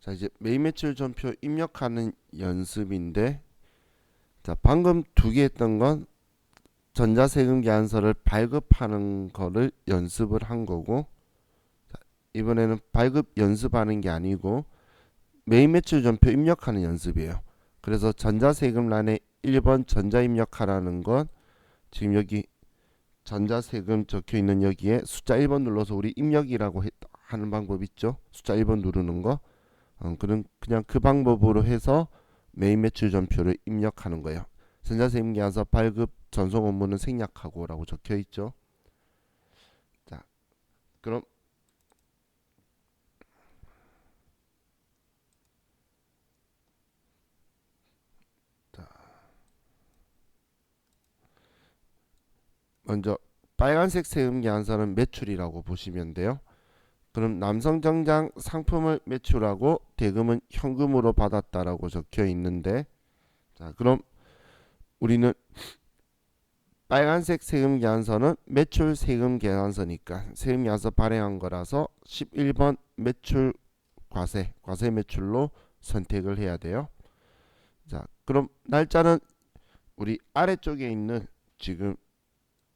자, 이제 매일 매출 전표 입력하는 연습인데, 자, 방금 두 개 했던 건 전자세금 계산서를 발급하는 거를 연습을 한 거고, 이번에는 발급 연습하는 게 아니고 매일 매출 전표 입력하는 연습이에요. 그래서 전자세금란에 1번 전자 입력하라는 건 지금 여기 전자세금 적혀 있는 여기에 숫자 1번 눌러서 우리 입력이라고 하는 방법 있죠. 숫자 1번 누르는 거. 그냥 그 방법으로 해서 매일 매출 전표를 입력하는 거예요. 전자세금 계산서 발급 전송 업무는 생략하고라고 적혀 있죠. 자, 그럼 자, 먼저 빨간색 세금 계산서는 매출이라고 보시면 돼요. 그럼 남성정장 상품을 매출하고 대금은 현금으로 받았다라고 적혀 있는데, 자, 그럼 우리는 빨간색 세금 계산서는 매출 세금 계산서니까 세금 계산서 발행한 거라서 11번 매출 과세 매출로 선택을 해야 돼요. 자, 그럼 날짜는 우리 아래쪽에 있는 지금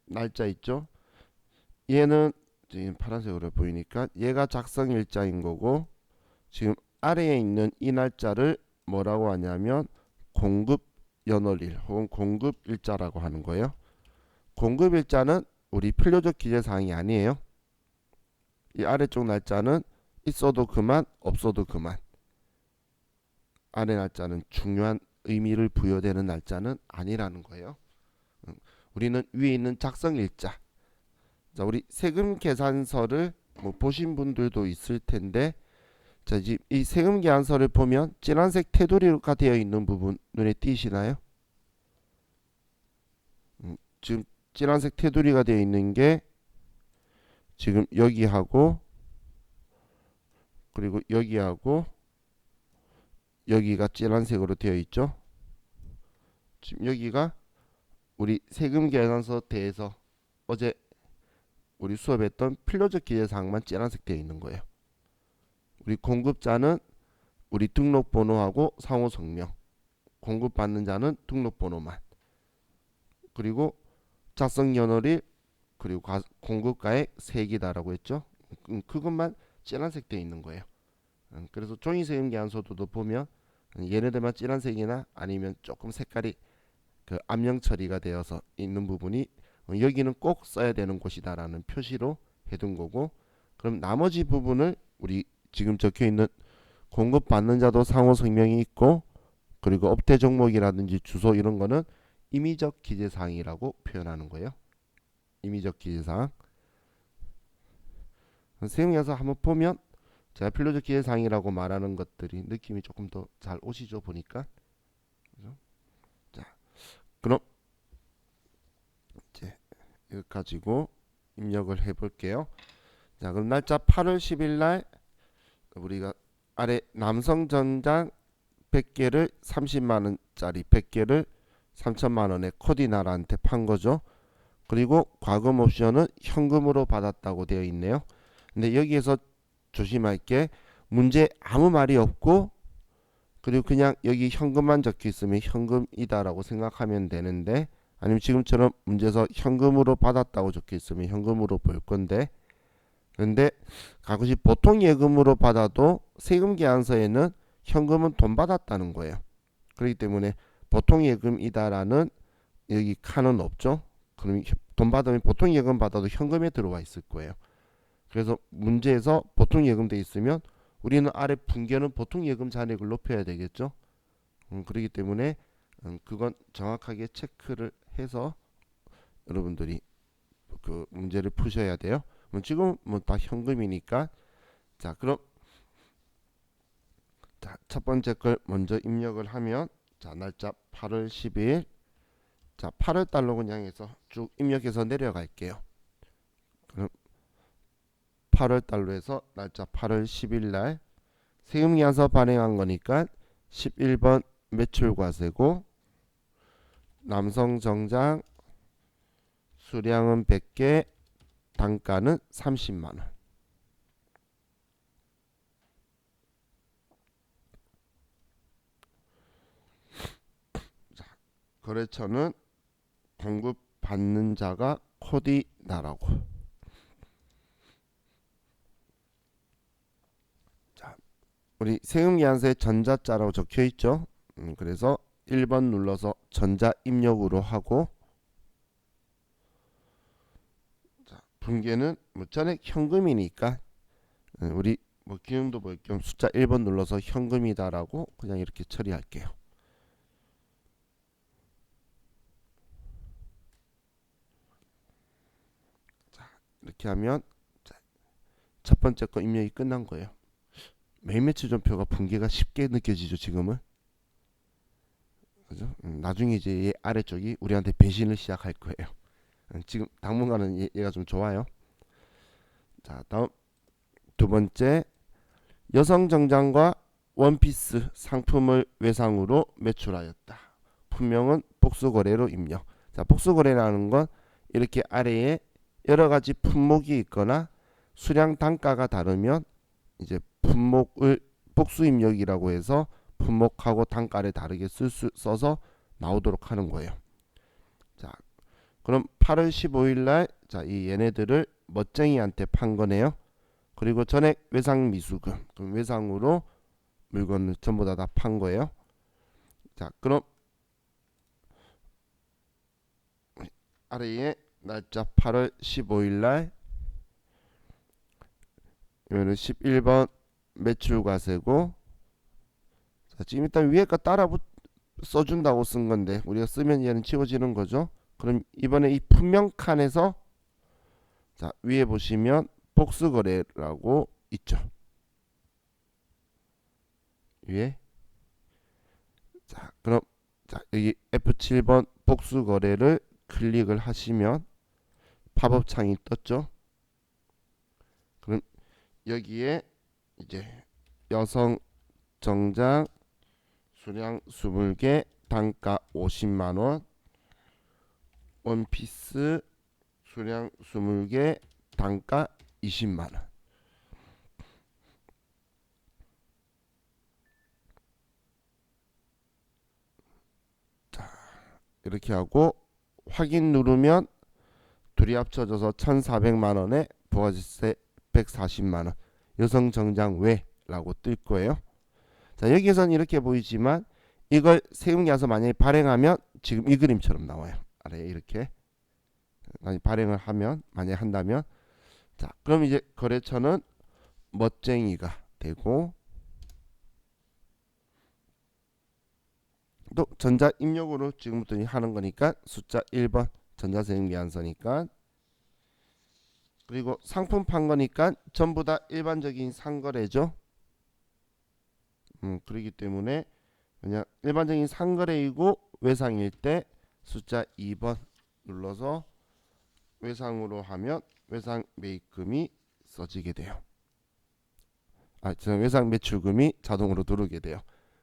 날짜 있죠? 얘는 지금 파란색으로 보이니까 얘가 작성 일자인 거고, 지금 아래에 있는 이 날짜를 뭐라고 하냐면 공급 연월일 혹은 공급 일자라고 하는 거예요. 공급 일자는 우리 필요적 기재 사항이 아니에요. 이 아래쪽 날짜는 있어도 그만 없어도 그만. 아래 날짜는 중요한 의미를 부여되는 날짜는 아니라는 거예요. 우리는 위에 있는 작성 일자. 자, 우리 세금 계산서를 뭐 보신 분들도 있을 텐데, 자, 이 세금 계산서를 보면 진한색 테두리가 되어 있는 부분 눈에 띄시나요? 지금 진한색 테두리가 되어 있는 게 지금 여기하고 그리고 여기하고 여기가 진한색으로 되어 있죠. 지금 여기가 우리 세금 계산서 대에서 어제 우리 수업했던 필요적 기재 사항만 진한색 되어 있는 거예요. 우리 공급자는 우리 등록번호하고 상호 성명, 공급받는 자는 등록번호만, 그리고 작성 연월일, 그리고 공급가액 세기다라고 했죠. 그것만 진한색 되어 있는 거예요. 그래서 종이세금 계산서도 보면 얘네들만 진한색이나 아니면 조금 색깔이 그 암영 처리가 되어서 있는 부분이 여기는 꼭 써야 되는 곳이다라는 표시로 해둔 거고, 그럼 나머지 부분을 우리 지금 적혀 있는 공급받는 자도 상호 성명이 있고 그리고 업태 종목이라든지 주소 이런 거는 임의적 기재사항이라고 표현하는 거예요. 임의적 기재사항. 세금계산서 한번 보면 제가 필요적 기재사항이라고 말하는 것들이 느낌이 조금 더 잘 오시죠, 보니까. 그죠? 자, 그럼 이제 이거 가지고 입력을 해볼게요. 자, 그럼 날짜 8월 10일 날 우리가 아래 남성전장 100개를 30만원짜리 100개를 3천만원에 코디나라한테 판 거죠. 그리고 과금 옵션은 현금으로 받았다고 되어 있네요. 근데 여기에서 조심할 게 문제 아무 말이 없고 그리고 그냥 여기 현금만 적혀 있으면 현금이다라고 생각하면 되는데, 아니면 지금처럼 문제에서 현금으로 받았다고 적혀 있으면 현금으로 볼 건데, 근데 가끔씩 보통 예금으로 받아도 세금 계산서에는 현금은 돈 받았다는 거예요. 그렇기 때문에 보통 예금이다라는 여기 칸은 없죠. 그럼 돈 받으면 보통 예금 받아도 현금에 들어와 있을 거예요. 그래서 문제에서 보통 예금 돼 있으면 우리는 아래 분계는 보통 예금 잔액을 높여야 되겠죠. 그렇기 때문에 그건 정확하게 체크를 해서 여러분들이 그 문제를 푸셔야 돼요. 지금 뭐 다 현금이니까. 자, 그럼 자, 첫 번째 걸 먼저 입력을 하면, 자, 날짜 8월 10일. 자, 8월 달로 그냥 해서 쭉 입력해서 내려갈게요. 그럼 8월 달로 해서 날짜 8월 10일 날 세금계산서 발행한 거니까 11번 매출과세고, 남성 정장 수량은 100개, 단가는 30만원. 거래처는 공급받는 자가 코디 나라고. 자, 우리 세금계산서에 전자자라고 적혀 있죠. 그래서 1번 눌러서 전자 입력으로 하고, 자, 분계는 뭐 전액 현금이니까 우리 뭐 기능도 볼 겸 숫자 1번 눌러서 현금이다라고 그냥 이렇게 처리할게요. 이렇게 하면 첫 번째 거 입력이 끝난 거예요. 매일 매출 전표가 분계가 쉽게 느껴지죠, 지금은. 그죠? 나중에 이제 얘 아래쪽이 우리한테 배신을 시작할 거예요. 지금 당분간은 얘가 좀 좋아요. 자, 다음 두 번째, 여성 정장과 원피스 상품을 외상으로 매출하였다. 품명은 복수거래로 입력. 자, 복수거래라는 건 이렇게 아래에 여러 가지 품목이 있거나 수량 단가가 다르면 이제 품목을 복수 입력이라고 해서 품목하고 단가를 다르게 써서 나오도록 하는 거예요. 자, 그럼 8월 15일 날, 자, 이 얘네들을 멋쟁이한테 판 거네요. 그리고 전액 외상 미수금, 그럼 외상으로 물건을 전부 다 판 거예요. 자, 그럼 아래에 날짜 8월 15일 날, 이거는 11번 매출과세고, 자, 지금 일단 위에 거 따라 써준다고 쓴 건데 우리가 쓰면 얘는 지워지는 거죠. 그럼 이번에 이 품명 칸에서, 자, 위에 보시면 복수거래라고 있죠. 위에. 자, 그럼 자, 여기 F7번 복수거래를 클릭을 하시면 팝업 창이 떴죠. 그럼 여기에 이제 여성 정장 수량 20개 단가 50만원, 원피스 수량 20개 단가 20만원. 자, 이렇게 하고 확인 누르면 둘이 합쳐져서 1,400만원에 부가세세 140만원, 여성 정장 외라고 뜰 거예요. 자, 여기에서는 이렇게 보이지만 이걸 세금계산서 만약에 발행하면 지금 이 그림처럼 나와요. 아래에 이렇게 만약 발행을 하면, 만약에 한다면, 자, 그럼 이제 거래처는 멋쟁이가 되고, 또 전자 입력으로 지금부터 하는 거니까 숫자 1번 전자세금계산서니까, 그리고 상품 판 거니까 전부 다 일반적인 상거래죠. 그렇기 때문에 그냥 일반적인 상거래이고 외상일 때 숫자 2번 눌러서 외상으로 하면 외상 매입금이 써지게 돼요. 외상 매출금이 자동으로 들어오게 돼요.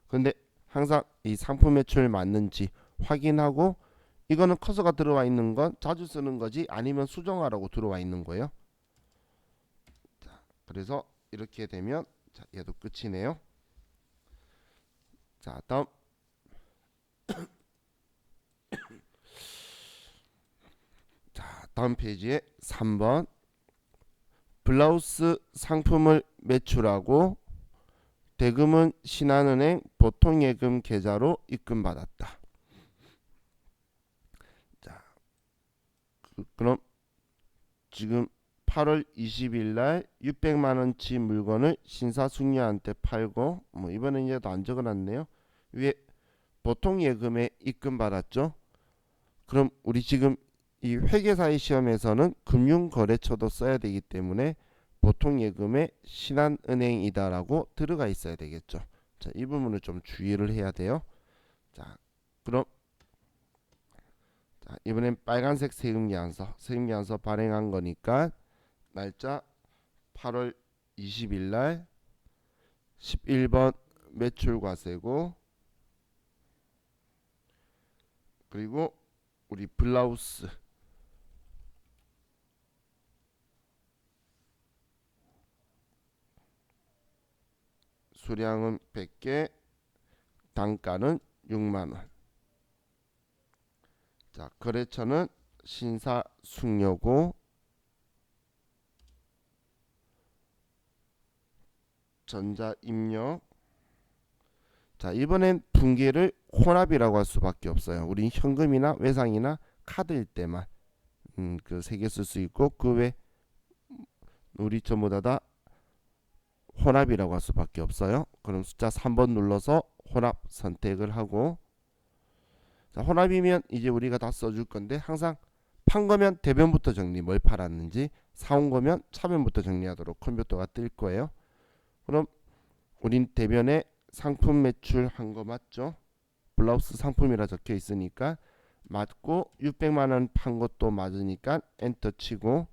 근데 항상 이 상품 매출 맞는지 확인하고, 이거는 커서가 들어와 있는 건 자주 쓰는 거지 아니면 수정하라고 들어와 있는 거예요. 자, 그래서 이렇게 되면, 자, 얘도 끝이네요. 자, 다음 다음 페이지에 3번, 블라우스 상품을 매출하고 대금은 신한은행 보통예금 계좌로 입금받았다. 자, 그럼 지금 8월 20일 날 600만 원치 물건을 신사숙녀한테 팔고, 뭐 이번엔 얘도 안 적어놨네요. 위에 보통예금에 입금받았죠. 그럼 우리 지금 이 회계사의 시험에서는 금융거래처도 써야 되기 때문에 보통예금에 신한은행이다라고 들어가 있어야 되겠죠. 자, 이 부분을 좀 주의를 해야 돼요. 자, 그럼 자, 이번엔 빨간색 세금계산서 발행한 거니까 날짜 8월 20일 날 11번 매출과세고, 그리고 우리 블라우스 수량은 100개, 단가는 6만원. 자, 거래처는 신사숙녀고 전자입력. 자, 이번엔 분기를 혼합이라고 할 수밖에 없어요. 우린 현금이나 외상이나 카드일 때만 그 세 개 쓸 수 있고, 그 외 우리 전부 다 혼합이라고 할 수밖에 없어요. 그럼 숫자 3번 눌러서 혼합 선택을 하고, 자, 혼합이면 이제 우리가 다 써줄 건데, 항상 판 거면 대변부터 정리, 뭘 팔았는지, 사온 거면 차변부터 정리하도록 컴퓨터가 뜰 거예요. 그럼 우린 대변에 상품 매출 한 거 맞죠? 블라우스 상품이라 적혀 있으니까 맞고, 600만 원 판 것도 맞으니까 엔터 치고,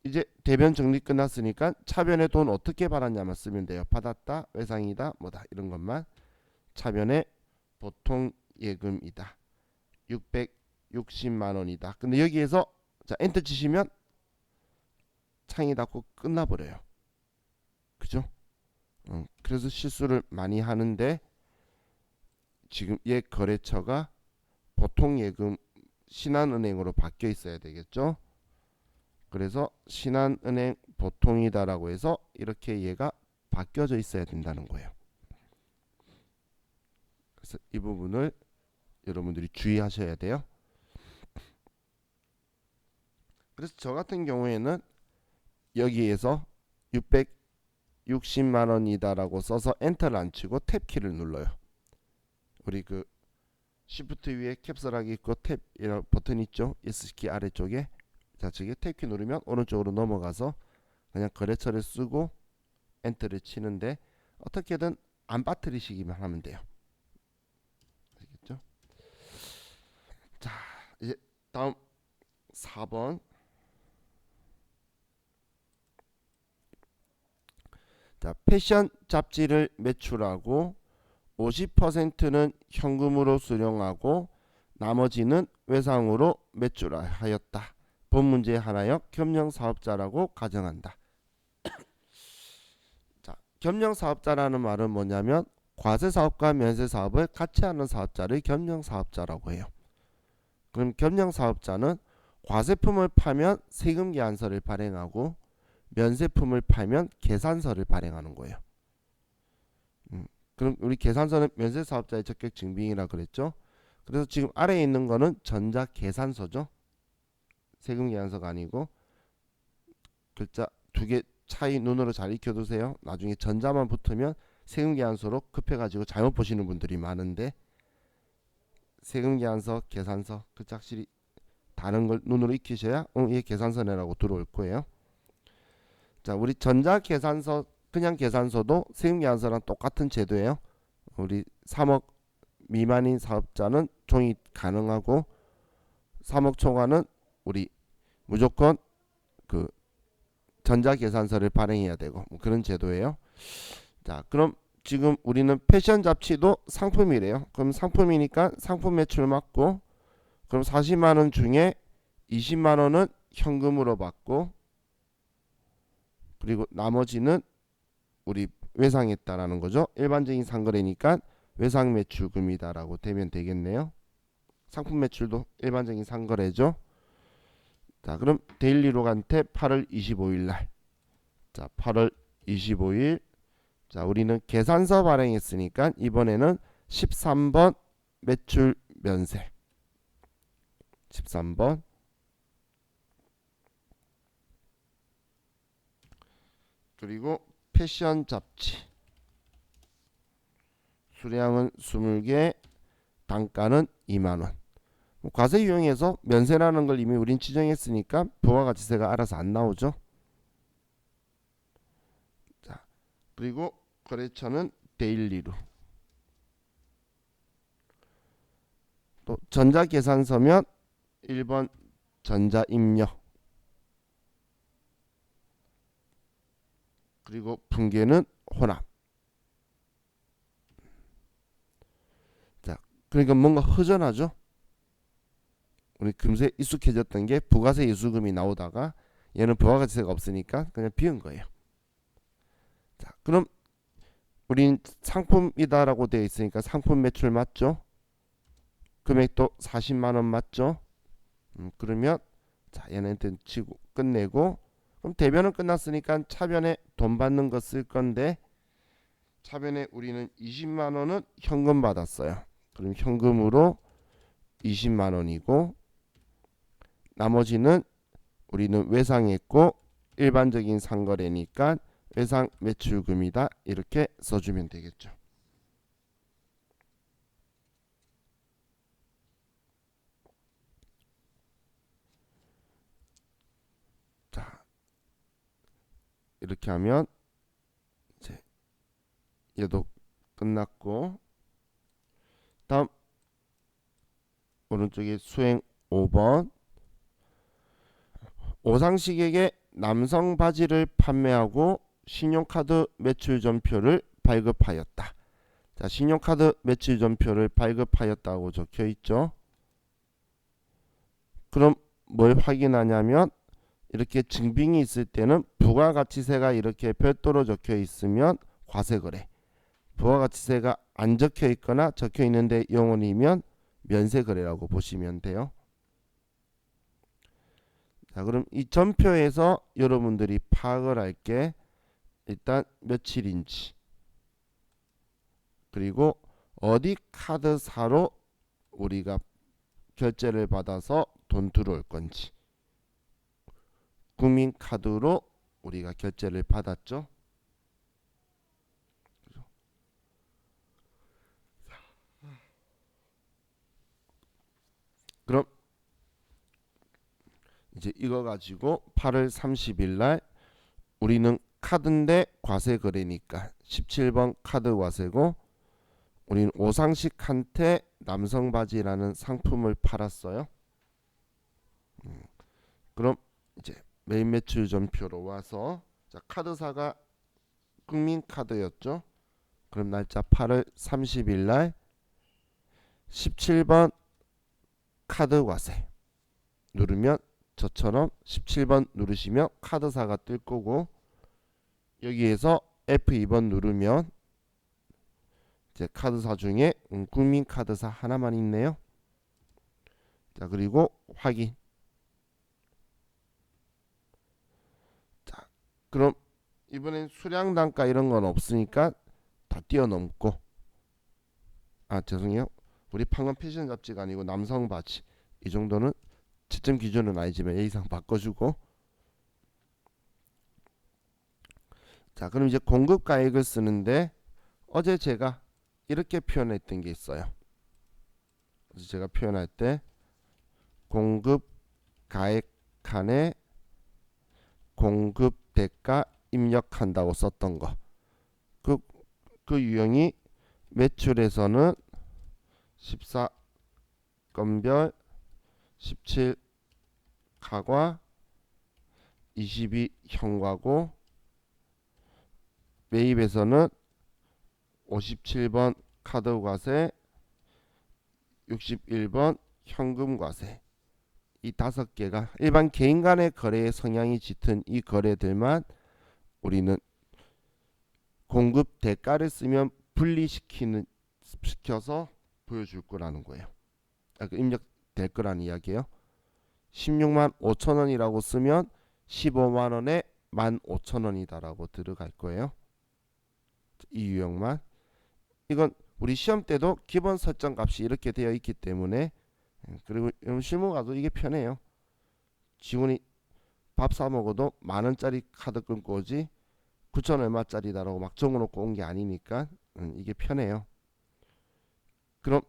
이제 대변 정리 끝났으니까 차변에 돈 어떻게 받았냐만 쓰면 돼요. 받았다, 외상이다, 뭐다 이런 것만. 차변에 보통 예금이다, 660만 원이다. 근데 여기에서 자 엔터 치시면 창이 닫고 끝나버려요. 그죠? 그래서 실수를 많이 하는데, 지금 옛 거래처가 보통 예금 신한은행으로 바뀌어 있어야 되겠죠. 그래서 신한은행 보통이다라고 해서 이렇게 얘가 바뀌어져 있어야 된다는 거예요. 그래서 이 부분을 여러분들이 주의하셔야 돼요. 그래서 저 같은 경우에는 여기에서 660만 원이다라고 써서 엔터를 안 치고 탭키를 눌러요. 우리 그 시프트 위에 캡슐하기 있고 탭 이런 버튼 있죠? S키 아래쪽에. 자, 저게 탭키 누르면 오른쪽으로 넘어가서 그냥 거래처를 쓰고 엔터를 치는데, 어떻게든 안 빠뜨리시기만 하면 돼요. 알겠죠? 자, 이제 다음 4번. 자, 패션 잡지를 매출하고 50%는 현금으로 수령하고 나머지는 외상으로 매출하였다. 본 문제 하나여 겸용 사업자라고 가정한다. 자, 겸용 사업자라는 말은 뭐냐면 과세 사업과 면세 사업을 같이 하는 사업자를 겸용 사업자라고 해요. 그럼 겸용 사업자는 과세품을 파면 세금 계산서를 발행하고 면세품을 팔면 계산서를 발행하는 거예요. 그럼 우리 계산서는 면세 사업자의 적격 증빙이라 그랬죠. 그래서 지금 아래에 있는 거는 전자 계산서죠. 세금 계산서가 아니고. 글자 두 개 차이 눈으로 잘 익혀두세요. 나중에 전자만 붙으면 세금 계산서로 급해가지고 잘못 보시는 분들이 많은데, 세금 계산서, 계산서 글자 확실히 다른 걸 눈으로 익히셔야 얘 계산서네라고 들어올 거예요. 자, 우리 전자 계산서, 그냥 계산서도 세금 계산서랑 똑같은 제도예요. 우리 3억 미만인 사업자는 종이 가능하고 3억 초과는 우리 무조건 그 전자 계산서를 발행해야 되고, 뭐 그런 제도예요. 자, 그럼 지금 우리는 패션 잡지도 상품이래요. 그럼 상품이니까 상품 매출 맞고, 그럼 40만 원 중에 20만 원은 현금으로 받고, 그리고 나머지는 우리 외상했다라는 거죠. 일반적인 상거래니까 외상 매출금이다라고 되면 되겠네요. 상품 매출도 일반적인 상거래죠. 자, 그럼 데일리로간테 8월 25일 날. 자, 8월 25일. 자, 우리는 계산서 발행했으니까 이번에는 13번 매출 면세. 13번. 그리고 패션 잡지. 수량은 20개, 단가는 2만원. 과세 유형에서 면세라는 걸 이미 우린 지정했으니까 부가가치세가 알아서 안 나오죠. 자, 그리고 거래처는 데일리로. 또 전자계산서면 1번 전자입력. 그리고 분계는 혼합. 자, 그러니까 뭔가 허전하죠. 우리 금세 익숙해졌던 게 부가세 이수금이 나오다가 얘는 부가가치세가 없으니까 그냥 비운 거예요. 자, 그럼 우린 상품이다라고 되어 있으니까 상품 매출 맞죠? 금액도 40만원 맞죠? 그러면 자 얘네한테 치고 끝내고, 그럼 대변은 끝났으니까 차변에 돈 받는 거 쓸 건데, 차변에 우리는 20만원은 현금 받았어요. 그럼 현금으로 20만원이고, 나머지는 우리는 외상했고 일반적인 상거래니까 외상 매출금이다, 이렇게 써주면 되겠죠. 자 이렇게 하면 이제 얘도 끝났고, 다음 오른쪽에 수행 5번, 오상식에게 남성 바지를 판매하고 신용카드 매출전표를 발급하였다. 자, 신용카드 매출전표를 발급하였다고 적혀 있죠. 그럼 뭘 확인하냐면, 이렇게 증빙이 있을 때는 부가가치세가 이렇게 별도로 적혀 있으면 과세거래, 부가가치세가 안 적혀 있거나 적혀 있는데 영원이면 면세거래라고 보시면 돼요. 자, 그럼 이 전표에서 여러분들이 파악을 할 게, 일단 며칠인지, 그리고 어디 카드사로 우리가 결제를 받아서 돈 들어올 건지. 국민카드로 우리가 결제를 받았죠. 그럼 이제 이거 가지고 8월 30일 날 우리는 카드인데 과세 거래니까 17번 카드 과세고, 우리는 오상식한테 남성 바지라는 상품을 팔았어요. 그럼 이제 매입 매출 전표로 와서, 자 카드사가 국민카드였죠. 그럼 날짜 8월 30일 날 17번 카드 과세 누르면, 저처럼 17번 누르시면 카드사가 뜰 거고, 여기에서 F2번 누르면 이제 카드사 중에 국민카드사 하나만 있네요. 자 그리고 확인. 자 그럼 이번엔 수량 단가 이런 건 없으니까 다 뛰어넘고, 아 죄송해요, 우리 방금 패션 잡지가 아니고 남성 바지, 이 정도는 채점 기준은 아니지만 A 이상 바꿔주고. 자 그럼 이제 공급 가액을 쓰는데, 어제 제가 이렇게 표현했던 게 있어요. 그래서 제가 표현할 때 공급 가액 칸에 공급 대가 입력한다고 썼던 거, 그 유형이 매출에서는 14건별 17가과 22현과고, 매입에서는 57번 카드 과세, 61번 현금 과세, 이 5개가 일반 개인 간의 거래에 성향이 짙은 이 거래들만 우리는 공급 대가를 쓰면 분리시켜서 보여줄 거라는 거예요. 입력될 거라는 이야기예요. 16만 5천 원이라고 쓰면 15만 원에 15,000원이다 라고 들어갈 거예요. 이 유형만. 이건 우리 시험 때도 기본 설정 값이 이렇게 되어 있기 때문에, 그리고 실무 가도 이게 편해요. 직원이 밥 사 먹어도 만원짜리 카드 끊고 오지 9천 얼마짜리다라고 막 적어놓고 온 게 아니니까 이게 편해요. 그럼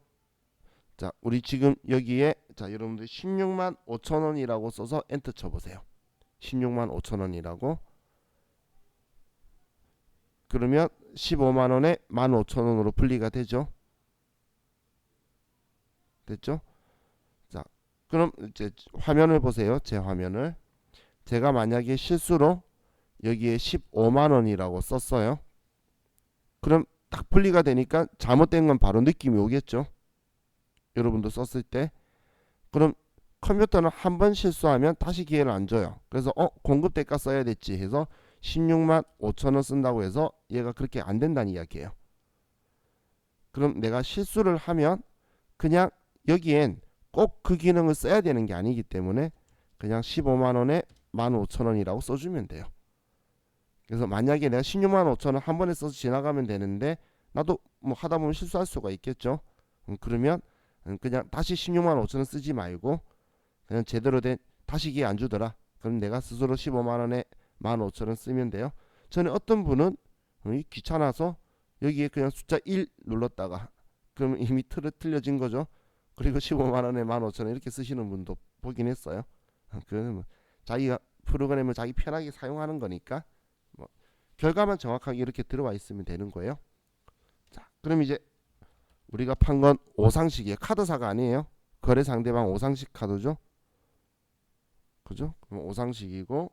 자 우리 지금 여기에, 자 여러분들 16만 5천 원이라고 써서 엔터 쳐보세요. 16만 5천 원이라고. 그러면 15만 원에 15,000원으로 분리가 되죠. 됐죠? 자 그럼 이제 화면을 보세요. 제 화면을. 제가 만약에 실수로 여기에 15만 원이라고 썼어요. 그럼 딱 분리가 되니까 잘못된 건 바로 느낌이 오겠죠. 여러분도 썼을 때. 그럼 컴퓨터는 한 번 실수하면 다시 기회를 안 줘요. 그래서 공급 대가 써야 됐지 해서 16만 5천 원 쓴다고 해서 얘가 그렇게 안 된다는 이야기예요. 그럼 내가 실수를 하면 그냥 여기엔 꼭 그 기능을 써야 되는 게 아니기 때문에 그냥 15만원에 15,000원이라고 써주면 돼요. 그래서 만약에 내가 16만 5천 원 한 번에 써서 지나가면 되는데 나도 뭐 하다 보면 실수할 수가 있겠죠. 그러면 그냥 다시 16만 5천 원 쓰지 말고 그냥 제대로 된 다시 기회 안 주더라. 그럼 내가 스스로 15만 원에 15,000원 쓰면 돼요. 전에 어떤 분은 귀찮아서 여기에 그냥 숫자 1 눌렀다가 그러면 이미 틀려진 거죠. 그리고 15만 원에 15,000원 이렇게 쓰시는 분도 보긴 했어요. 그거는 뭐 자기가 프로그램을 자기 편하게 사용하는 거니까 뭐 결과만 정확하게 이렇게 들어와 있으면 되는 거예요. 자, 그럼 이제 우리가 판 건 오상식이에요. 카드사가 아니에요. 거래 상대방 오상식 카드죠. 그죠? 그럼 오상식이고,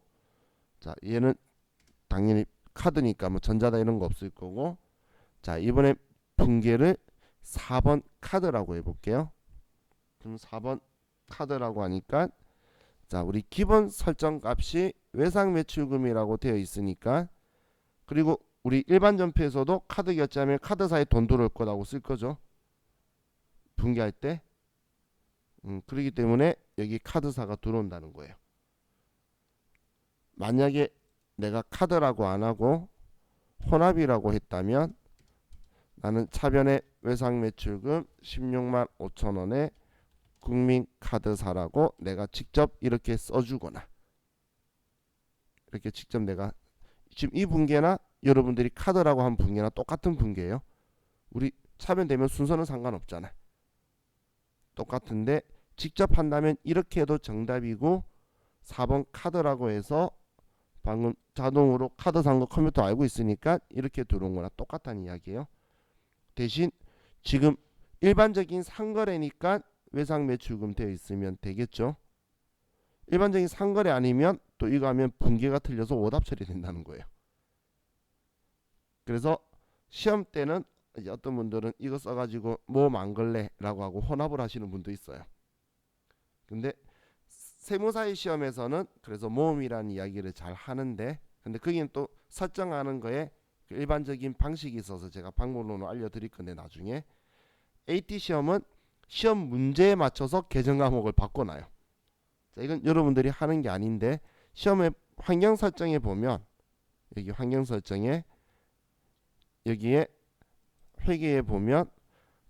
자 얘는 당연히 카드니까 뭐 전자다 이런 거 없을 거고, 자 이번에 분계를 4번 카드라고 해볼게요. 그럼 4번 카드라고 하니까 자 우리 기본 설정 값이 외상 매출금이라고 되어 있으니까, 그리고 우리 일반 전표에서도 카드 결제하면 카드사에 돈 들어올 거라고 쓸 거죠. 분계할 때. 그렇기 때문에 여기 카드사가 들어온다는 거예요. 만약에 내가 카드라고 안 하고 혼합이라고 했다면 나는 차변에 외상 매출금 16만 5천 원에 국민카드사라고 내가 직접 이렇게 써주거나, 이렇게 직접 내가 지금 이 분계나 여러분들이 카드라고 한 분계나 똑같은 분계예요. 우리 차변되면 순서는 상관없잖아. 똑같은데 직접 한다면 이렇게 해도 정답이고, 4번 카드라고 해서 방금 자동으로 카드 산 거 컴퓨터 알고 있으니까 이렇게 들어온 거나 똑같다는 이야기예요. 대신 지금 일반적인 상거래니까 외상 매출금 되어 있으면 되겠죠. 일반적인 상거래 아니면 또 이거 하면 분계가 틀려서 오답 처리된다는 거예요. 그래서 시험 때는 이제 어떤 분들은 이거 써가지고 모험 안 걸래라고 하고 혼합을 하시는 분도 있어요. 근데 세무사의 시험에서는 그래서 모험이라는 이야기를 잘 하는데, 근데 거기는 또 설정하는 거에 그 일반적인 방식이 있어서 제가 방법론을 알려드릴 건데 나중에 AT 시험은 시험 문제에 맞춰서 계정 과목을 바꿔놔요. 자, 이건 여러분들이 하는 게 아닌데 시험의 환경 설정에 보면 여기 환경 설정에 여기에 회계에 보면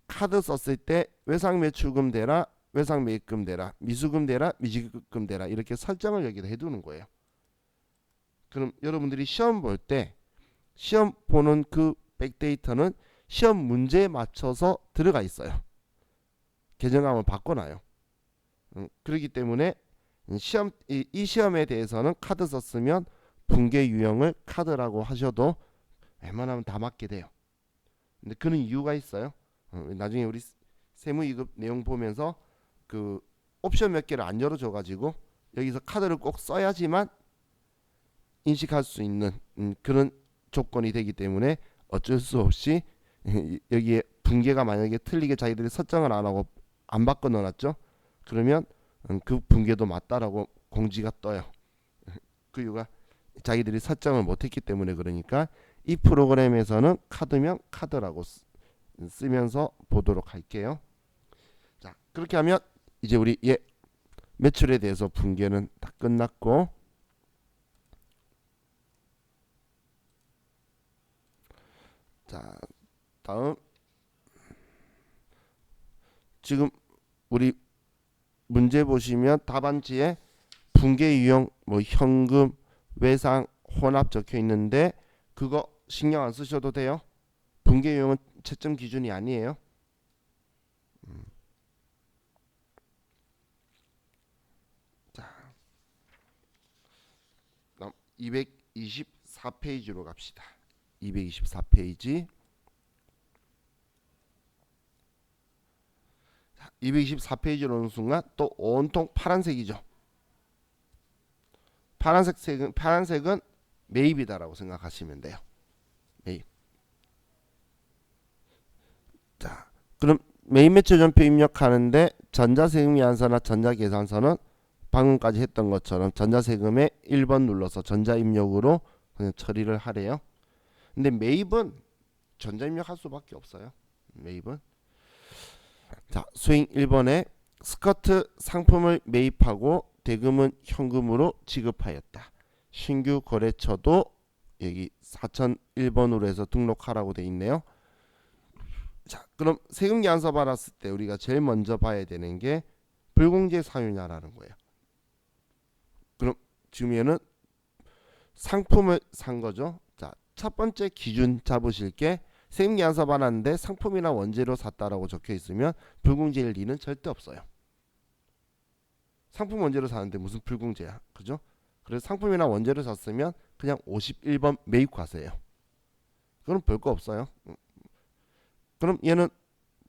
카드 썼을 때 외상 매출금 대라, 외상 매입금 대라, 미수금 대라, 미지급 대라 이렇게 설정을 여기다 해두는 거예요. 그럼 여러분들이 시험 볼 때 시험 보는 그 백데이터는 시험 문제에 맞춰서 들어가 있어요. 계정함을 바꿔놔요. 그렇기 때문에 이 시험에 대해서는 카드 썼으면 분계 유형을 카드라고 하셔도 웬만하면 다 맞게 돼요. 근데 그런 이유가 있어요. 나중에 우리 세무 2급 내용 보면서 그 옵션 몇 개를 안 열어줘 가지고 여기서 카드를 꼭 써야지만 인식할 수 있는 그런 조건이 되기 때문에 어쩔 수 없이 여기에 분계가 만약에 틀리게 자기들이 설정을 안 하고 안 바꿔 넣어놨죠. 그러면 그 분계도 맞다라고 공지가 떠요. 그 이유가 자기들이 설정을 못했기 때문에. 그러니까 이 프로그램에서는 카드면 카드라고 쓰면서 보도록 할게요. 자, 그렇게 하면 이제 우리 매출에 대해서 분계는 다 끝났고, 자 다음 지금 우리 문제 보시면 답안지에 분계 유형 뭐 현금, 외상, 혼합 적혀 있는데 그거 신경 안 쓰셔도 돼요. 분계 유형은 채점 기준이 아니에요. 자, 다음 224페이지로 갑시다. 224페이지. 224페이지로 오는 순간 또 온통 파란색이죠. 파란색은 매입이다라고 생각하시면 돼요. 매입. 자, 그럼 매입 매출 전표 입력하는데 전자세금 위안서나 전자계산서는 방금까지 했던 것처럼 전자세금에 1번 눌러서 전자입력으로 그냥 처리를 하래요. 근데 매입은 전자입력할 수밖에 없어요. 매입은 자, 스윙 1번에 스커트 상품을 매입하고 대금은 현금으로 지급하였다. 신규 거래처도 여기 4001번으로 해서 등록하라고 돼 있네요. 자, 그럼 세금 계산서 받았을 때 우리가 제일 먼저 봐야 되는 게 불공제 사유냐라는 거예요. 그럼 지금 얘는 상품을 산 거죠. 자, 첫 번째 기준 잡으실 게 세금 계산서 받았는데 상품이나 원재료 샀다라고 적혀 있으면 불공제일 리는 절대 없어요. 상품 원재료 사는데 무슨 불공제야, 그죠? 그래서 상품이나 원재료 샀으면 그냥 51번 매입 과세예요. 그럼 별 거 없어요. 그럼 얘는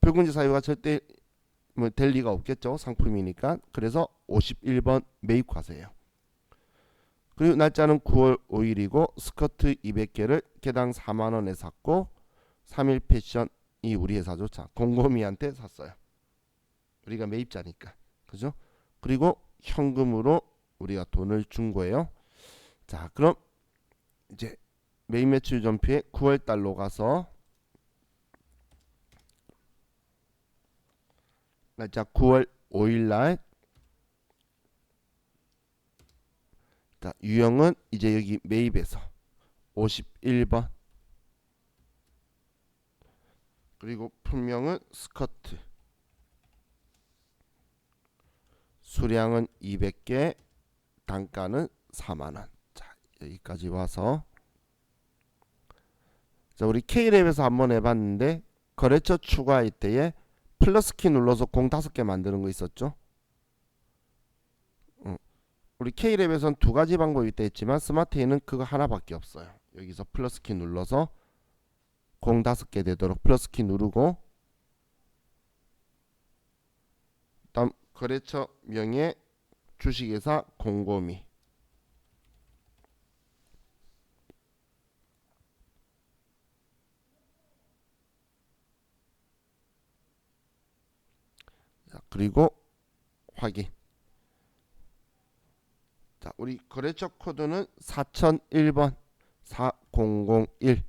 불공제 사유가 절대 될 리가 없겠죠. 상품이니까. 그래서 51번 매입 과세예요. 그리고 날짜는 9월 5일이고 스커트 200개를 개당 4만 원에 샀고 3일 패션이 우리 회사죠. 자, 곰곰이한테 샀어요. 우리가 매입자니까. 그죠? 그리고 현금으로 우리가 돈을 준 거예요. 자, 그럼 이제 매입 매출 전표에 9월 달로 가서 날짜 9월 5일 날, 자, 유형은 이제 여기 매입에서 51번, 그리고 품명은 스커트, 수량은 200개, 단가는 4만 원. 자, 여기까지 와서 자, 우리 K랩에서 한번 해봤는데 거래처 추가할 때에 플러스 키 눌러서 공 5개 만드는 거 있었죠? 우리 K랩에서는 두 가지 방법이 있다 했지만 스마트에는 그거 하나밖에 없어요. 여기서 플러스 키 눌러서 공 5개 되도록 플러스 키 누르고, 다음 거래처 명의 주식회사 곰곰이, 자, 그리고 확인. 자, 우리 거래처 코드는 4001번 4001,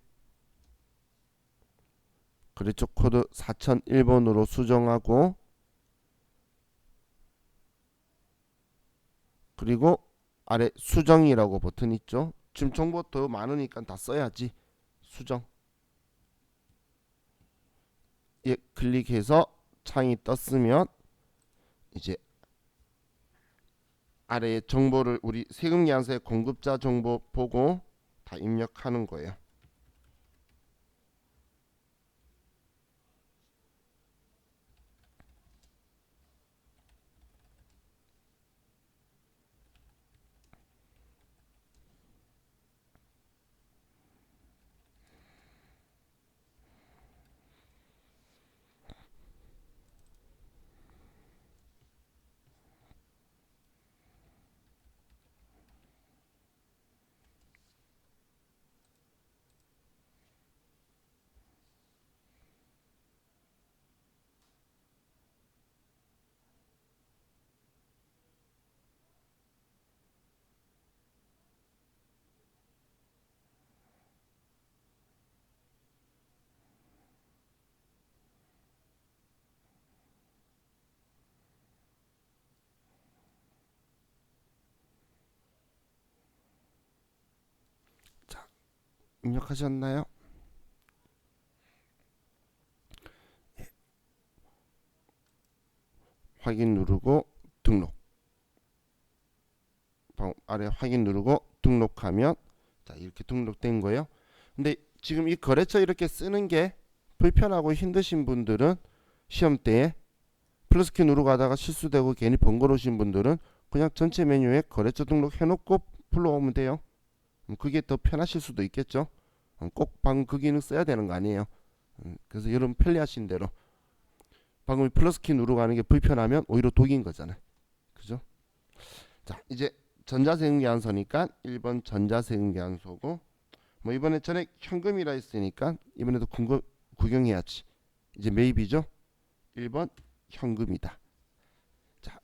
거래처 코드 4001번으로 수정하고, 그리고 아래 수정이라고 버튼 있죠. 지금 정보 더 많으니까 다 써야지. 수정. 예, 클릭해서 창이 떴으면 이제 아래에 정보를 우리 세금 계산서의 공급자 정보 보고 다 입력하는 거예요. 자, 입력하셨나요? 확인 누르고 등록. 아래 확인 누르고 등록하면 자, 이렇게 등록된 거예요. 근데 지금 이 거래처 이렇게 쓰는 게 불편하고 힘드신 분들은 시험 때에 플러스키 누르고 가다가 실수되고 괜히 번거로우신 분들은 그냥 전체 메뉴에 거래처 등록 해놓고 불러오면 돼요. 그게 더 편하실 수도 있겠죠. 꼭 방금 그 기능 써야 되는 거 아니에요. 그래서 여러분 편리하신 대로, 방금 플러스키 누르고 가는 게 불편하면 오히려 독인 거잖아요. 그죠? 자, 이제 전자세금계산서니까 1번 전자세금계산서고, 뭐 이번에 전에 현금이라 했으니까 이번에도 구경해야지. 이제 매입이죠. 1번 현금이다. 자,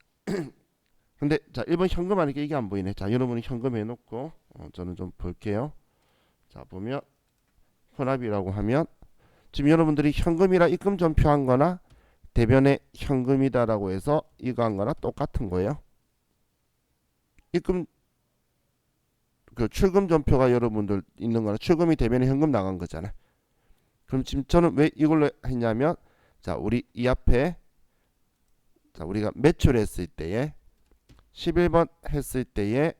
근데 자, 1번 현금 하니까 이게 안 보이네. 자, 여러분은 현금 해놓고 저는 좀 볼게요. 자, 보면 혼합이라고 하면 지금 여러분들이 현금이라 입금 전표한 거나 대변에 현금이다라고 해서 이거 한 거랑 똑같은 거예요. 입금 그 출금 전표가 여러분들 있는 거는 출금이 대변에 현금 나간 거잖아요. 그럼 지금 저는 왜 이걸로 했냐면, 자 우리 이 앞에 자 우리가 매출했을 때에 11번 했을 때에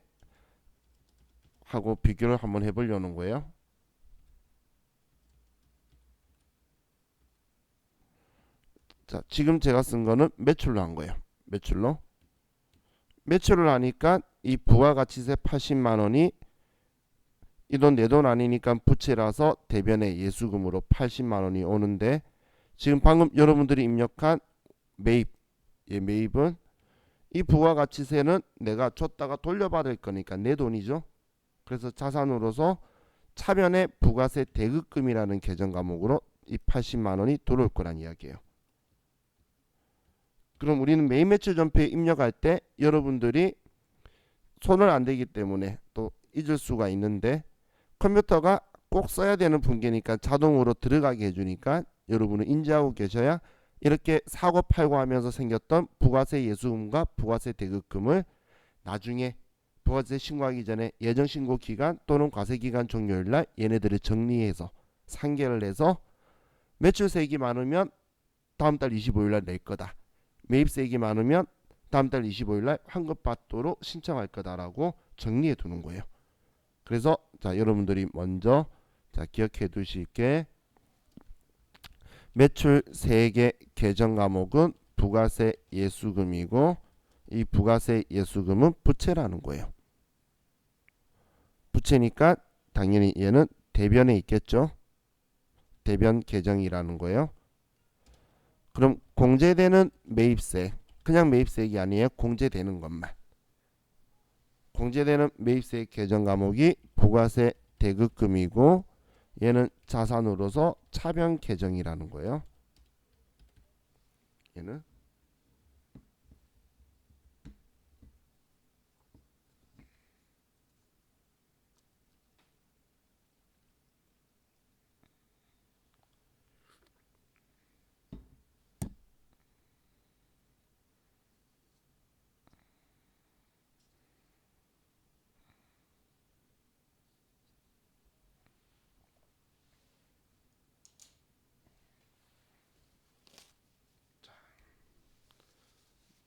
하고 비교를 한번 해보려는 거예요. 자 지금 제가 쓴 거는 매출로 한 거예요. 매출을 하니까 이 부가가치세 80만 원이 이 돈 내 돈 아니니까 부채라서 대변에 예수금으로 80만 원이 오는데, 지금 방금 여러분들이 입력한 매입은 이 부가가치세는 내가 줬다가 돌려받을 거니까 내 돈이죠. 그래서 자산으로서 차변에 부가세 대급금이라는 계정 과목으로 이 80만 원이 들어올 거란 이야기예요. 그럼 우리는 매입 매출 전표에 입력할 때 여러분들이 손을 안 대기 때문에 또 잊을 수가 있는데, 컴퓨터가 꼭 써야 되는 분계니까 자동으로 들어가게 해주니까 여러분은 인지하고 계셔야 이렇게 사고 팔고 하면서 생겼던 부가세 예수금과 부가세 대급금을 나중에 부가세 신고하기 전에 예정 신고 기간 또는 과세 기간 종료일 날 얘네들을 정리해서 상계를 해서 매출세액이 많으면 다음 달 25일 날 낼 거다, 매입세액이 많으면 다음 달 25일 날 환급받도록 신청할 거다라고 정리해 두는 거예요. 그래서 자 여러분들이 먼저 자 기억해 두실 게, 매출세액의 계정 과목은 부가세 예수금이고 이 부가세 예수금은 부채라는 거예요. 부채니까 당연히 얘는 대변에 있겠죠. 대변 계정이라는 거예요. 그럼 공제되는 매입세, 그냥 매입세액이 아니에요. 공제되는 것만. 공제되는 매입세액 계정 과목이 부가세 대급금이고 얘는 자산으로서 차변 계정이라는 거예요. 얘는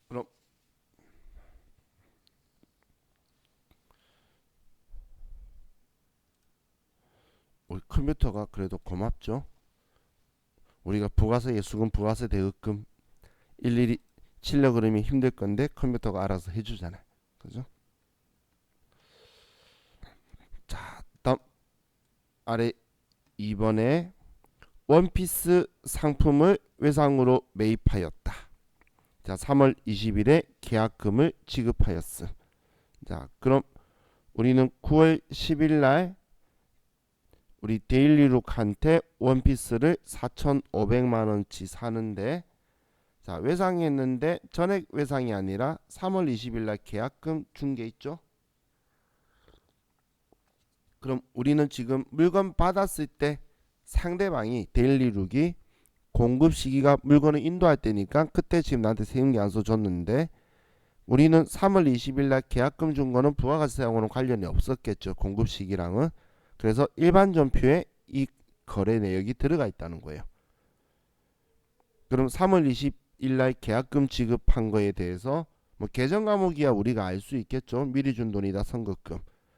그럼 우리 컴퓨터가 그래도 고맙죠. 우리가 부가세 예수금 부가세 대급금 일일이 치려 그러면 힘들 건데 컴퓨터가 알아서 해주잖아요. 그죠? 자 다음 아래 2번에 원피스 상품을 외상으로 매입하였다. 자 3월 20일에 계약금을 지급하였음. 자 그럼 우리는 9월 10일 날 우리 데일리룩한테 원피스를 4,500만 원치 사는데, 자 외상했는데 전액 외상이 아니라 3월 20일 날 계약금 준 게 있죠. 그럼 우리는 지금 물건 받았을 때 상대방이 데일리룩이 공급 시기가 물건을 인도할 때니까 그때 지금 나한테 세금계산서 줬는데, 우리는 3월 20일 날 계약금 준 거는 부가가치세하고는 관련이 없었겠죠. 공급 시기랑은. 그래서 일반 전표에 이 거래 내역이 들어가 있다는 거예요. 그럼 3월 20일 날 계약금 지급한 거에 대해서 뭐 계정 과목이야 우리가 알 수 있겠죠. 미리 준 돈이다 선급금.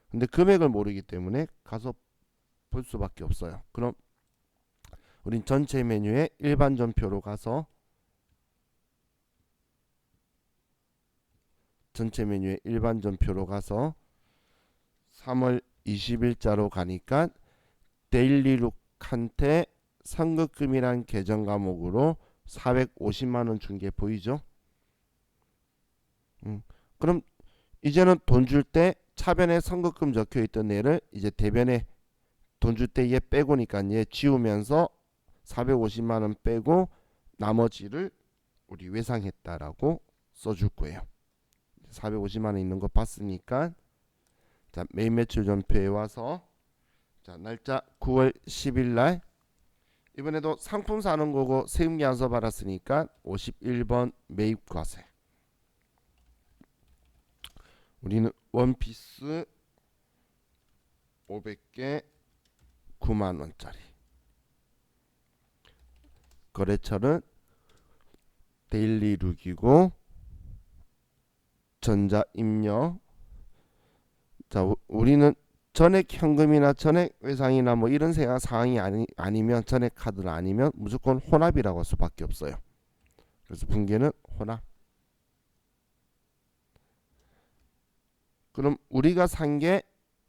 근데 금액을 모르기 때문에 가서 볼 수밖에 없어요. 그럼 우린 전체 메뉴에 일반 전표로 가서 전체 메뉴에 일반 전표로 가서 3월 20일자로 가니까 데일리룩한테 선급금이란 계정 과목으로 450만 원 준 게 보이죠? 그럼 이제는 돈 줄 때 차변에 선급금 적혀 있던 애를 이제 대변에 돈 줄 때 얘 빼고니까 얘 지우면서 450만 원 빼고 나머지를 우리 외상했다라고 써줄 거예요. 450만 원 있는 거 봤으니까 자 매입 매출 전표에 와서 자 날짜 9월 10일 날 이번에도 상품 사는 거고 세금계산서 받았으니까 51번 매입과세. 우리는 원피스 500개 9만원짜리. 거래처는 데일리룩이고 전자입력. 자, 우리는 전액 현금이나 전액 외상이나 뭐 이런 사항이 아니면 전액 카드는 아니면 무조건 혼합이라고 할 수밖에 없어요. 그래서 분계는 혼합. 그럼 우리가 산 게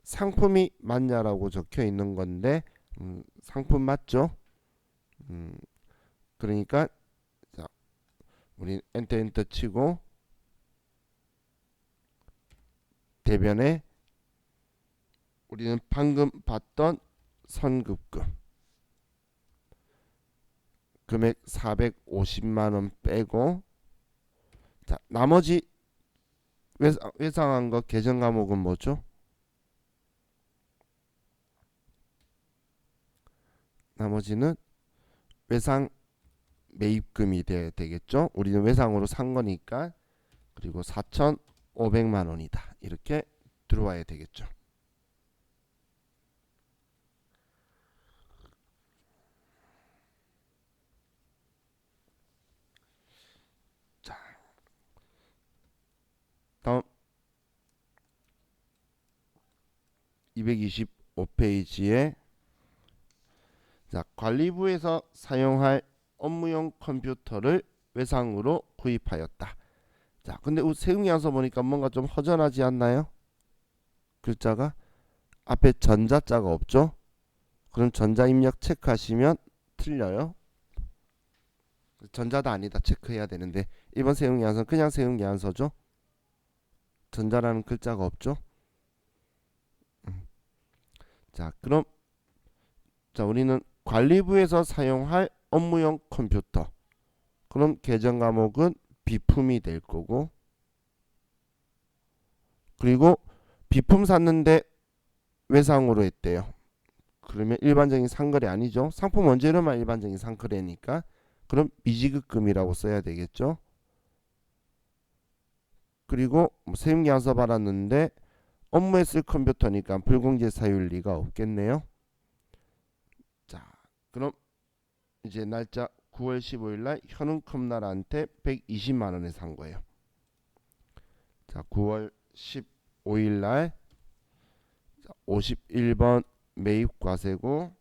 상품이 맞냐라고 적혀 있는 건데 상품 맞죠? 그러니까 자, 우리 엔터 치고 대변에 우리는 방금 봤던 선급금 금액 450만원 빼고 자 나머지 외상한 거 계정 과목은 뭐죠? 나머지는 외상 매입금이 돼야 되겠죠? 우리는 외상으로 산 거니까. 그리고 4,500만원이다 이렇게 들어와야 되겠죠. 자, 다음 225페이지에 자, 관리부에서 사용할 업무용 컴퓨터를 외상으로 구입하였다. 자, 근데 세금계산서 보니까 뭔가 좀 허전하지 않나요? 글자가 앞에 전자자가 없죠? 그럼 전자입력 체크하시면 틀려요. 전자다 아니다 체크해야 되는데 이번 세금계산서 그냥 세금계산서죠. 전자라는 글자가 없죠. 자, 그럼 자 우리는 관리부에서 사용할 업무용 컴퓨터. 그럼 계정 과목은 비품이 될 거고, 그리고 비품 샀는데 외상으로 했대요. 그러면 일반적인 상거래 아니죠. 상품 원재료만 일반적인 상거래니까 그럼 미지급금이라고 써야 되겠죠. 그리고 세금계산서 받았는데 업무에 쓸 컴퓨터니까 불공제 사유일 리가 없겠네요. 자, 그럼 이제 날짜 9월 15일 날 현웅컴날한테 120만원에 산 거예요. 자, 9월 15일 날 51번 매입과세고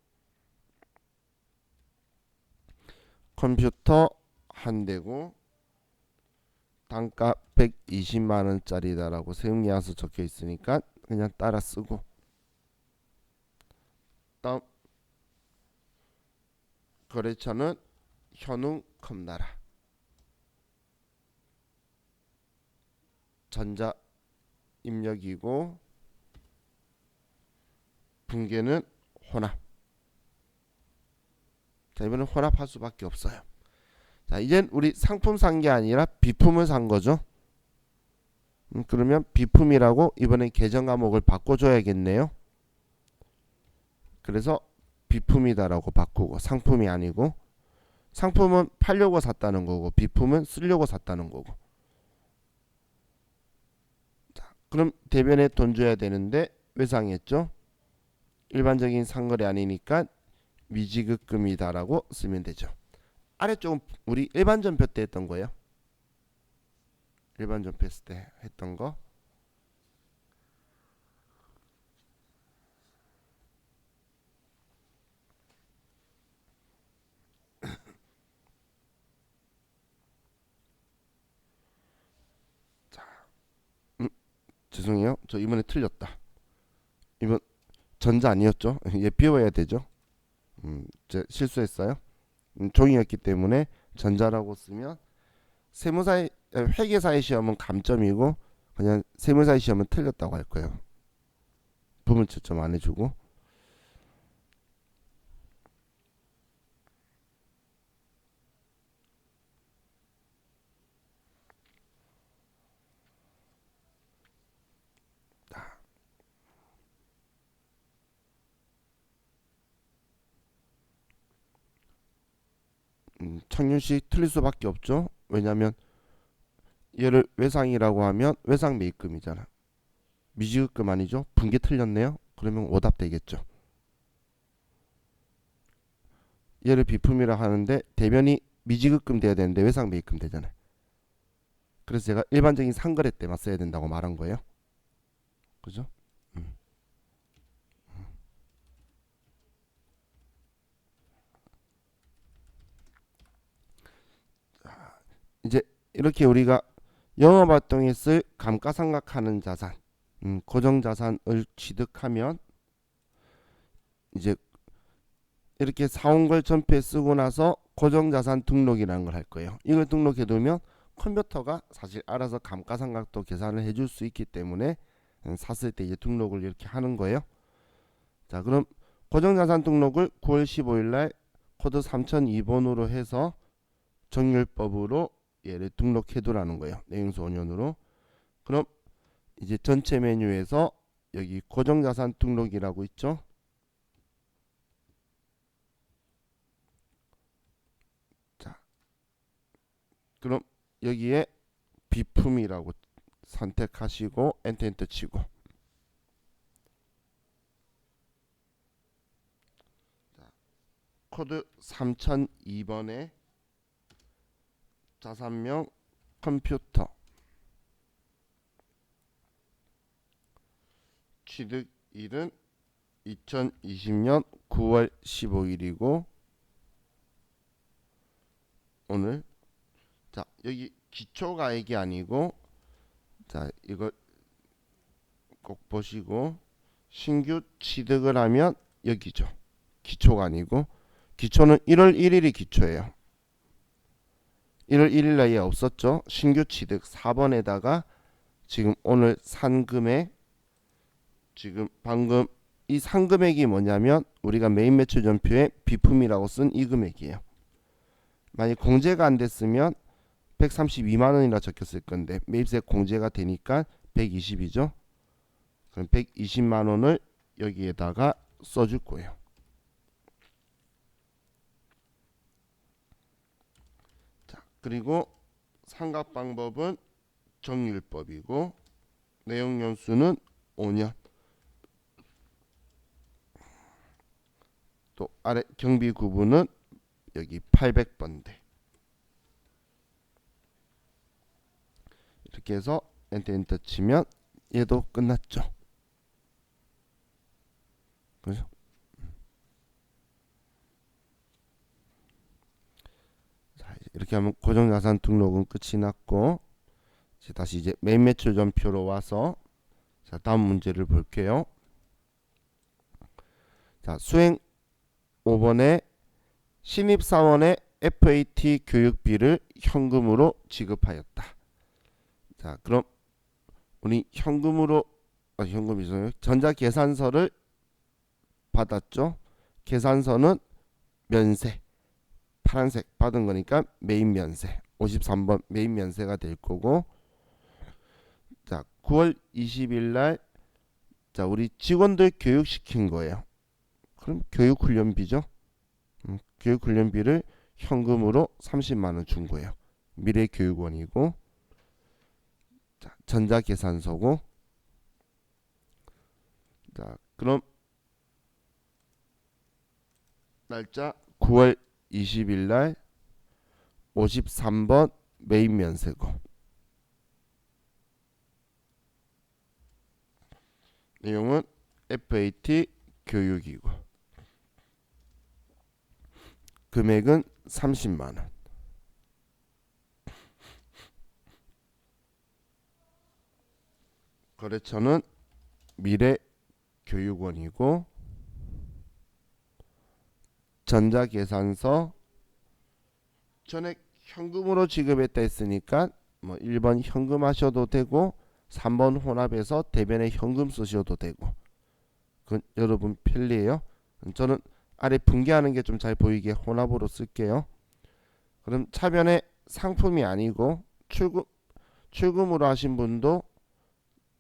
컴퓨터 한 대고 단가 120만원짜리다라고 세금계산서 적혀 있으니까 그냥 따라 쓰고, 다음 거래처는 현웅컴나라. 전자 입력이고 분계는 혼합. 자, 이번엔 혼합할 수밖에 없어요. 자, 이젠 우리 상품 산 게 아니라 비품을 산 거죠. 그러면 비품이라고 이번엔 계정 과목을 바꿔줘야겠네요. 그래서 비품이다라고 바꾸고, 상품이 아니고, 상품은 팔려고 샀다는 거고 비품은 쓰려고 샀다는 거고. 자, 그럼 대변에 돈 줘야 되는데 외상했죠. 일반적인 상거래 아니니까 미지급금이다라고 쓰면 되죠. 아래쪽은 우리 일반 전표 때 했던 거예요. 일반 전표 했을 때 했던 거. 죄송해요. 저 이번에 틀렸다. 이번 전자 아니었죠? 얘 비워야 되죠. 제 실수했어요. 종이였기 때문에 전자라고 쓰면 세무사의 회계사의 시험은 감점이고 그냥 세무사의 시험은 틀렸다고 할 거예요. 부분 채점 안 해주고. 청윤씨 틀릴 수밖에 없죠. 왜냐하면 얘를 외상이라고 하면 외상 매입금이잖아. 미지급금 아니죠? 분기 틀렸네요. 그러면 오답 되겠죠. 얘를 비품이라 하는데 대변이 미지급금 돼야 되는데 외상 매입금 되잖아요. 그래서 제가 일반적인 상거래 때만 써야 된다고 말한 거예요. 그죠? 이제 이렇게 우리가 영업활동에 쓸 감가상각하는 자산, 고정자산을 취득하면 이제 이렇게 사온 걸 전표에 쓰고 나서 고정자산 등록이라는 걸 할 거예요. 이걸 등록해 두면 컴퓨터가 사실 알아서 감가상각도 계산을 해줄 수 있기 때문에 샀을 때 이제 등록을 이렇게 하는 거예요. 자, 그럼 고정자산 등록을 9월 15일 날 코드 3002번으로 해서 정률법으로 얘를 등록해 두라는 거예요. 내용수 5년으로. 그럼 이제 전체 메뉴에서 여기 고정자산 등록이라고 있죠. 자, 그럼 여기에 비품이라고 선택하시고 엔터 치고, 자, 코드 3002번에 자산명 컴퓨터 취득일은 2020년 9월 15일이고 오늘, 자, 여기 기초가액이 아니고, 자, 이걸 꼭 보시고 신규 취득을 하면 여기죠. 기초가 아니고, 기초는 1월 1일이 기초예요. 1월 1일 날에 없었죠. 신규 취득 4번에다가 지금 오늘 산 금액, 지금 방금 이 산 금액이 뭐냐면 우리가 메인 매출 전표에 비품이라고 쓴 이 금액이에요. 만약 공제가 안 됐으면 132만 원이라 적혔을 건데 매입세 공제가 되니까 120이죠. 그럼 120만 원을 여기에다가 써줄 거예요. 자, 그리고 상각 방법은 정률법이고 내용 연수는 5년. 또 아래 경비 구분은 여기 800번대. 이렇게 해서 엔터 치면 얘도 끝났죠. 그죠? 자, 이렇게 하면 고정자산 등록은 끝이 났고, 다시 이제 메인 매출 전표로 와서 자, 다음 문제를 볼게요. 자, 수행 5번에 신입사원의 FAT 교육비를 현금으로 지급하였다. 자, 그럼 우리 현금으로 현금이죠. 전자계산서를 받았죠. 계산서는 면세, 파란색 받은 거니까 메인 면세, 53번 메인 면세가 될 거고, 자, 9월 20일 날 자, 우리 직원들 교육시킨 거예요. 그럼 교육훈련비죠. 교육훈련비를 현금으로 30만 원 준 거예요. 미래교육원이고, 자, 전자계산서고, 자, 그럼 날짜 9월 20일 날 53번 메인 면세고, 내용은 FAT 교육이고, 금액은 30만 원. 거래처는 미래교육원이고, 전자계산서 전액 현금으로 지급했다 했으니까 뭐 1번 현금 하셔도 되고 3번 혼합해서 대변에 현금 쓰셔도 되고, 그건 여러분 편리해요. 저는 아래 분개하는 게 좀 잘 보이게 혼합으로 쓸게요. 그럼 차변에 상품이 아니고 출금으로 하신 분도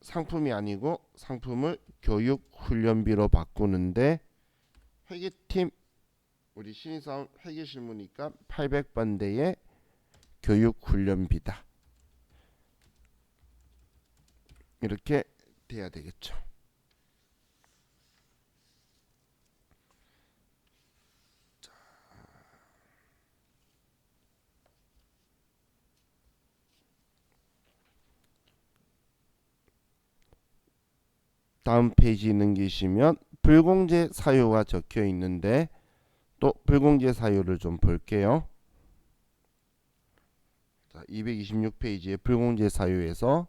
상품이 아니고 상품을 교육훈련비로 바꾸는데 회계팀 우리 신입사원 회계실무니까 800번대의 교육훈련비다. 이렇게 돼야 되겠죠. 다음 페이지 넘기시면 불공제 사유가 적혀 있는데 또 불공제 사유를 좀 볼게요. 자, 226페이지의 불공제 사유에서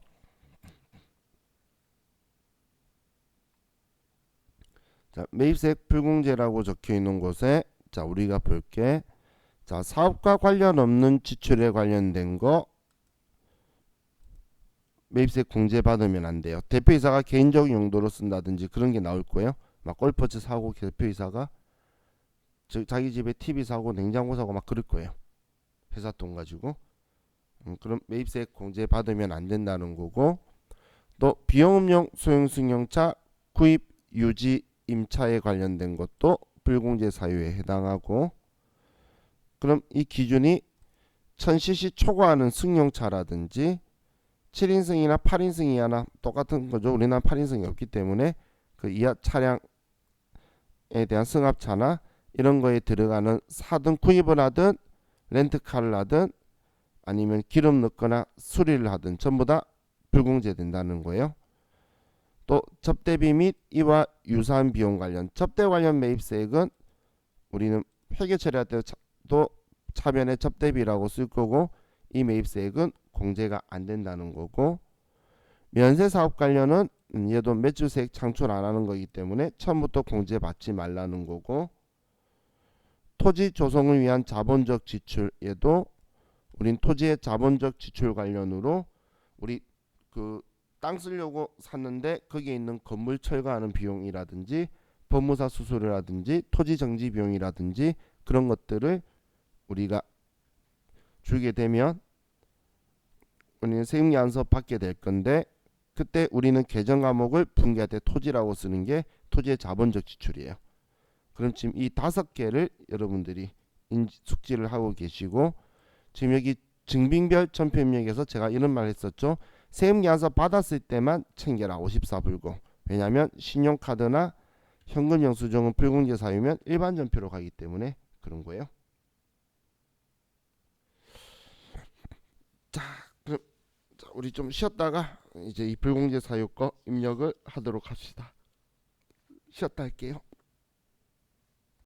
자, 매입세액 불공제라고 적혀 있는 곳에 자, 우리가 볼게. 자, 사업과 관련 없는 지출에 관련된 거 매입세액 공제 받으면 안 돼요. 대표이사가 개인적 용도로 쓴다든지 그런 게 나올 거예요. 막 골퍼츠 사고 대표이사가 자기 집에 TV 사고 냉장고 사고 막 그럴 거예요. 회사 돈 가지고. 그럼 매입세액 공제 받으면 안 된다는 거고, 또 비용음용 소형 승용차 구입 유지 임차에 관련된 것도 불공제 사유에 해당하고, 그럼 이 기준이 1000cc 초과하는 승용차라든지 7인승이나 8인승이 하나 똑같은 거죠. 우리나라 8인승이 없기 때문에 그 이하 차량에 대한 승합차나 이런 거에 들어가는 사든 구입을 하든 렌트카를 하든 아니면 기름 넣거나 수리를 하든 전부 다 불공제 된다는 거예요. 또 접대비 및 이와 유사한 비용 관련 접대 관련 매입세액은 우리는 회계 처리할 때도 차변에 접대비라고 쓸 거고, 이 매입세액은 공제가 안 된다는 거고, 면세 사업 관련은 얘도 매출세액 창출 안 하는 거기 때문에 처음부터 공제 받지 말라는 거고, 토지 조성을 위한 자본적 지출, 얘도 우린 토지의 자본적 지출 관련으로 우리 그 땅 쓰려고 샀는데 거기에 있는 건물 철거하는 비용이라든지 법무사 수수료라든지 토지 정지 비용이라든지 그런 것들을 우리가 주게 되면 우리는 세금계산서 받게 될 건데, 그때 우리는 계정 과목을 분기할 때 토지라고 쓰는 게 토지의 자본적 지출이에요. 그럼 지금 이 5개를 여러분들이 숙지를 하고 계시고, 지금 여기 증빙별 전표입력에서 제가 이런 말 했었죠. 세금계산서 받았을 때만 챙겨라 54불공. 왜냐하면 신용카드나 현금 영수증은 불공제 사유면 일반 전표로 가기 때문에 그런 거예요. 자, 그럼 우리 좀 쉬었다가 이제 이 불공제 사유 거 입력을 하도록 합시다. 쉬었다 할게요.